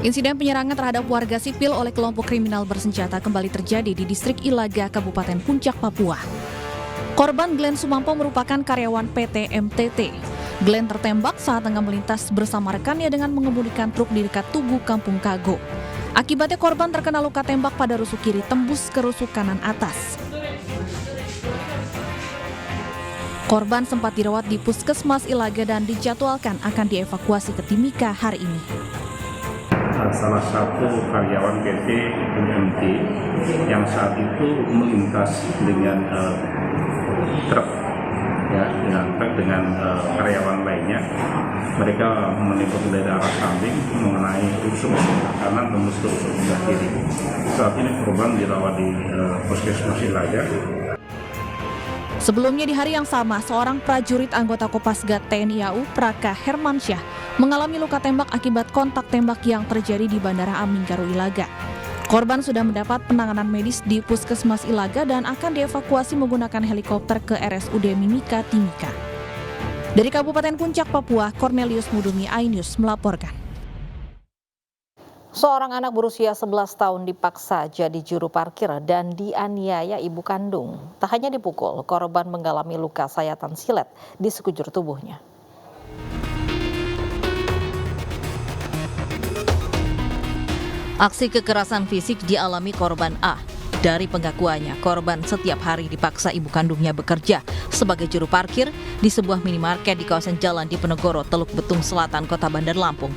Insiden penyerangan terhadap warga sipil oleh kelompok kriminal bersenjata kembali terjadi di distrik Ilaga, Kabupaten Puncak, Papua. Korban Glenn Sumampo merupakan karyawan PT MTT. Glenn tertembak saat tengah melintas bersama rekannya dengan mengemudikan truk di dekat Tugu Kampung Kago. Akibatnya korban terkena luka tembak pada rusuk kiri tembus ke rusuk kanan atas. Korban sempat dirawat di Puskesmas Ilaga dan dijadwalkan akan dievakuasi ke Timika hari ini. Salah satu karyawan PT MT yang saat itu melintas dengan truk, dengan karyawan lainnya. Mereka menembak dari arah samping mengenai rusuk kanan tembus ke rusuk sebelah kiri. Saat ini korban dirawat di Puskesmas Ilaga. Sebelumnya di hari yang sama, seorang prajurit anggota Kopasgat TNI AU, Praka Hermansyah, mengalami luka tembak akibat kontak tembak yang terjadi di Bandara Amingkaru Ilaga. Korban sudah mendapat penanganan medis di Puskesmas Ilaga dan akan dievakuasi menggunakan helikopter ke RSUD Mimika, Timika. Dari Kabupaten Puncak, Papua, Cornelius Mudumi, iNews melaporkan. Seorang anak berusia 11 tahun dipaksa jadi juru parkir dan dianiaya ibu kandung. Tak hanya dipukul, korban mengalami luka sayatan silet di sekujur tubuhnya. Aksi kekerasan fisik dialami korban A. Dari pengakuannya, korban setiap hari dipaksa ibu kandungnya bekerja sebagai juru parkir di sebuah minimarket di kawasan Jalan Diponegoro, Teluk Betung Selatan, Kota Bandar Lampung.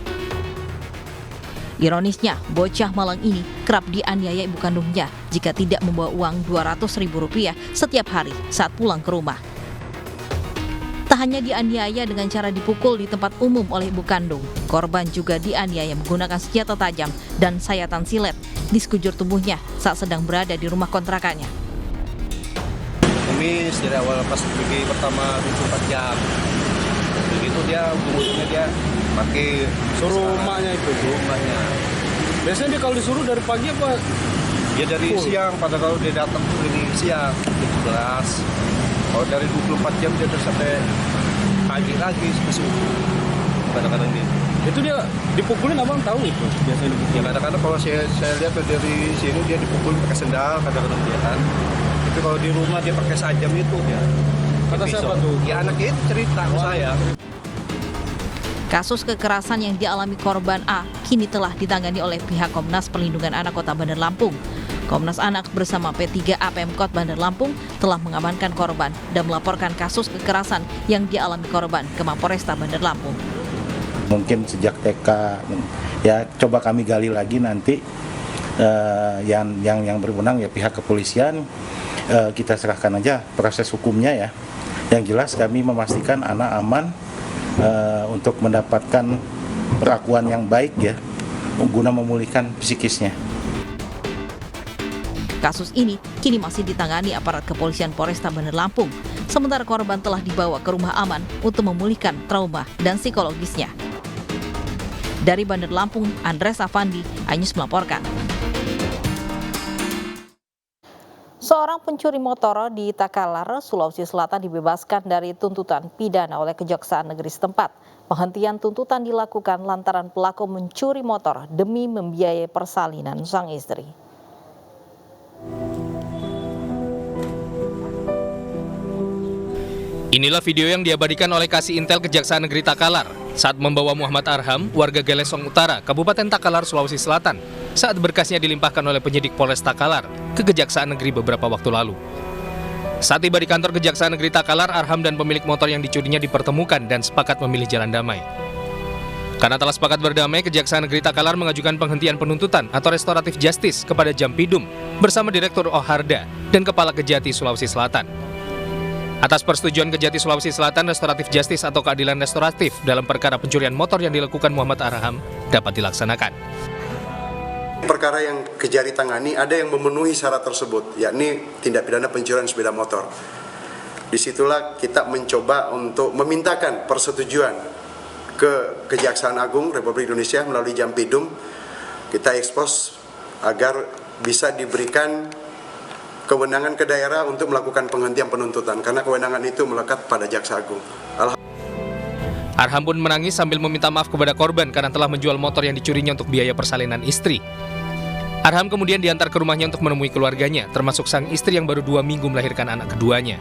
Ironisnya, bocah malang ini kerap dianiaya ibu kandungnya jika tidak membawa uang Rp200.000 setiap hari saat pulang ke rumah. Tak hanya dianiaya dengan cara dipukul di tempat umum oleh ibu kandung, korban juga dianiaya menggunakan senjata tajam dan sayatan silet di sekujur tubuhnya saat sedang berada di rumah kontrakannya. Kumis dari awal pas pergi pertama 24 jam. Begitu dia ujung-ujungnya dia pakai suruh emaknya itu. Rumahnya. Biasanya dia kalau disuruh dari pagi apa? Ya dari siang, pada kalau dia datang tuh dari siang 17. Kalau dari 24 jam dia terus sampai pagi lagi sampai subuh. Kadang-kadang gitu. Itu dia dipukulin, abang tahu itu biasanya dipukulin. Ya kadang-kadang kalau saya lihat dari sini dia dipukul pakai sendal, kadang-kadang dia kan. Tapi kalau di rumah dia pakai sajam itu ya. Kata siapa tuh? Ya anaknya itu cerita ke saya. Kasus kekerasan yang dialami korban A kini telah ditangani oleh pihak Komnas Perlindungan Anak Kota Bandar Lampung. Komnas Anak bersama P3A Pemkot Bandar Lampung telah mengamankan korban dan melaporkan kasus kekerasan yang dialami korban ke Mapolresta Bandar Lampung. Mungkin sejak TK, ya coba kami gali lagi nanti yang berwenang ya pihak kepolisian, kita serahkan aja proses hukumnya ya. Yang jelas kami memastikan anak aman untuk mendapatkan perlakuan yang baik ya, guna memulihkan psikisnya. Kasus ini kini masih ditangani aparat kepolisian Polresta Bandar Lampung, sementara korban telah dibawa ke rumah aman untuk memulihkan trauma dan psikologisnya. Dari Bandar Lampung, Andres Afandi, iNews melaporkan. Seorang pencuri motor di Takalar, Sulawesi Selatan dibebaskan dari tuntutan pidana oleh Kejaksaan Negeri setempat. Penghentian tuntutan dilakukan lantaran pelaku mencuri motor demi membiayai persalinan sang istri. Inilah video yang diabadikan oleh Kasih Intel Kejaksaan Negeri Takalar saat membawa Muhammad Arham, warga Gelesong Utara, Kabupaten Takalar, Sulawesi Selatan, saat berkasnya dilimpahkan oleh penyidik Polres Takalar ke Kejaksaan Negeri beberapa waktu lalu. Saat tiba di kantor Kejaksaan Negeri Takalar, Arham dan pemilik motor yang dicurinya dipertemukan dan sepakat memilih jalan damai. Karena telah sepakat berdamai, Kejaksaan Negeri Takalar mengajukan penghentian penuntutan atau restoratif justice kepada Jampidum bersama Direktur Oharda dan Kepala Kejati Sulawesi Selatan. Atas persetujuan Kejati Sulawesi Selatan, restoratif justice atau keadilan restoratif dalam perkara pencurian motor yang dilakukan Muhammad Arham dapat dilaksanakan. Perkara yang Kejari tangani ada yang memenuhi syarat tersebut, yakni tindak pidana pencurian sepeda motor. Disitulah kita mencoba untuk memintakan persetujuan ke Kejaksaan Agung Republik Indonesia melalui Jampidum. Kita ekspos agar bisa diberikan kewenangan ke daerah untuk melakukan penghentian penuntutan, karena kewenangan itu melekat pada Jaksa Agung. Arham pun menangis sambil meminta maaf kepada korban karena telah menjual motor yang dicurinya untuk biaya persalinan istri. Arham kemudian diantar ke rumahnya untuk menemui keluarganya, termasuk sang istri yang baru 2 minggu melahirkan anak keduanya.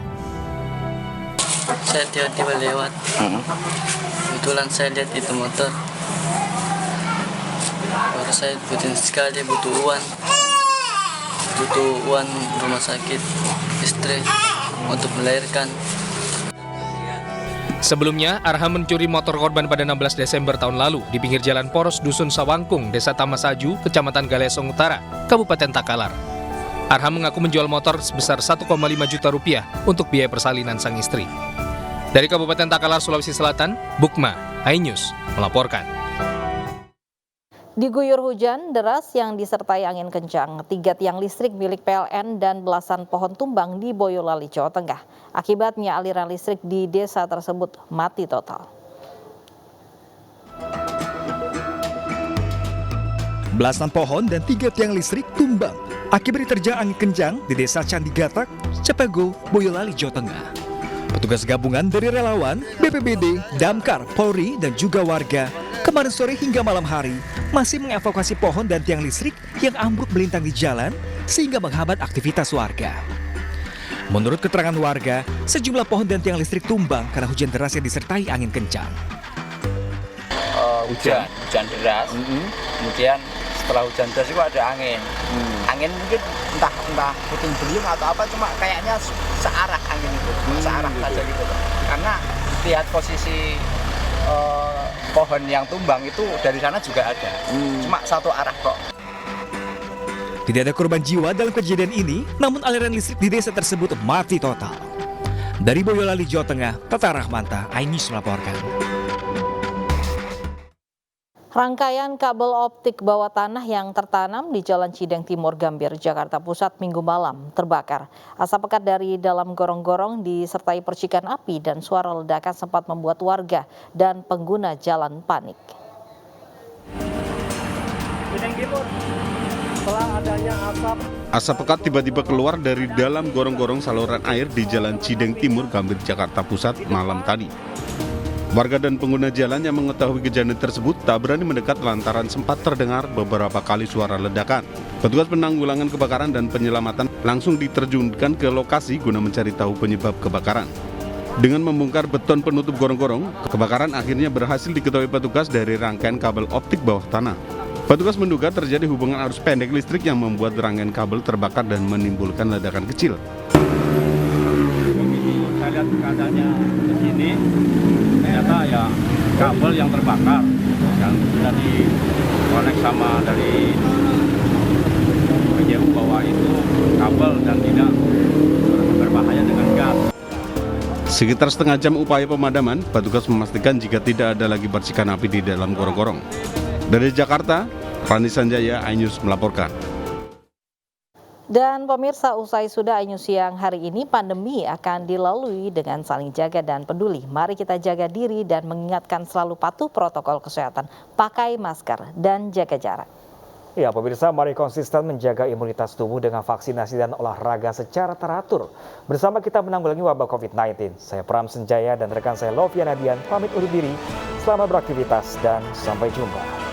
Saya tiba-tiba lewat, kebetulan saya lihat itu motor. Baru saya butuh uang rumah sakit istri untuk melahirkan. Sebelumnya, Arham mencuri motor korban pada 16 Desember tahun lalu di pinggir jalan poros Dusun Sawangkung, Desa Tamasaju, Kecamatan Galesong Utara, Kabupaten Takalar. Arham mengaku menjual motor sebesar 1,5 juta rupiah untuk biaya persalinan sang istri. Dari Kabupaten Takalar, Sulawesi Selatan, Bukma, iNews melaporkan. Diguyur hujan deras yang disertai angin kencang, 3 tiang listrik milik PLN dan belasan pohon tumbang di Boyolali, Jawa Tengah. Akibatnya aliran listrik di desa tersebut mati total. Belasan pohon dan 3 tiang listrik tumbang akibat diterjang angin kencang di desa Candigatak, Cepago, Boyolali, Jawa Tengah. Petugas gabungan dari relawan, BPBD, Damkar, Polri, dan juga warga kemarin sore hingga malam hari masih mengevakuasi pohon dan tiang listrik yang ambruk melintang di jalan sehingga menghambat aktivitas warga. Menurut keterangan warga, sejumlah pohon dan tiang listrik tumbang karena hujan deras yang disertai angin kencang. Hujan deras, kemudian setelah hujan deras itu ada angin. Angin mungkin entah puting beliung atau apa, cuma kayaknya searah angin itu, searah saja gitu. Karena lihat posisi pohon yang tumbang itu dari sana juga ada, cuma satu arah kok. Tidak ada korban jiwa dalam kejadian ini, namun aliran listrik di desa tersebut mati total. Dari Boyolali, Jawa Tengah, Tata Rahmanta, iNews melaporkan. Rangkaian kabel optik bawah tanah yang tertanam di Jalan Cideng Timur, Gambir, Jakarta Pusat Minggu malam terbakar. Asap pekat dari dalam gorong-gorong disertai percikan api dan suara ledakan sempat membuat warga dan pengguna jalan panik. Asap pekat tiba-tiba keluar dari dalam gorong-gorong saluran air di Jalan Cideng Timur, Gambir, Jakarta Pusat malam tadi. Warga dan pengguna jalan yang mengetahui kejadian tersebut tak berani mendekat lantaran sempat terdengar beberapa kali suara ledakan. Petugas penanggulangan kebakaran dan penyelamatan langsung diterjunkan ke lokasi guna mencari tahu penyebab kebakaran. Dengan membongkar beton penutup gorong-gorong, kebakaran akhirnya berhasil diketahui petugas dari rangkaian kabel optik bawah tanah. Petugas menduga terjadi hubungan arus pendek listrik yang membuat rangkaian kabel terbakar dan menimbulkan ledakan kecil. Saya lihat keadaannya di sini, ternyata ya kabel yang terbakar yang sudah dikonek sama dari PGU bahwa itu kabel dan tidak berbahaya dengan gas. Sekitar setengah jam upaya pemadaman, petugas memastikan jika tidak ada lagi percikan api di dalam gorong-gorong. Dari Jakarta, Rani Sanjaya, iNews melaporkan. Dan pemirsa, usai sudah iNews siang hari ini, pandemi akan dilalui dengan saling jaga dan peduli. Mari kita jaga diri dan mengingatkan selalu patuh protokol kesehatan, pakai masker dan jaga jarak. Ya pemirsa, mari konsisten menjaga imunitas tubuh dengan vaksinasi dan olahraga secara teratur. Bersama kita menanggulangi wabah COVID-19. Saya Pram Senjaya dan rekan saya Lovia Nadian pamit undur diri. Selamat beraktivitas dan sampai jumpa.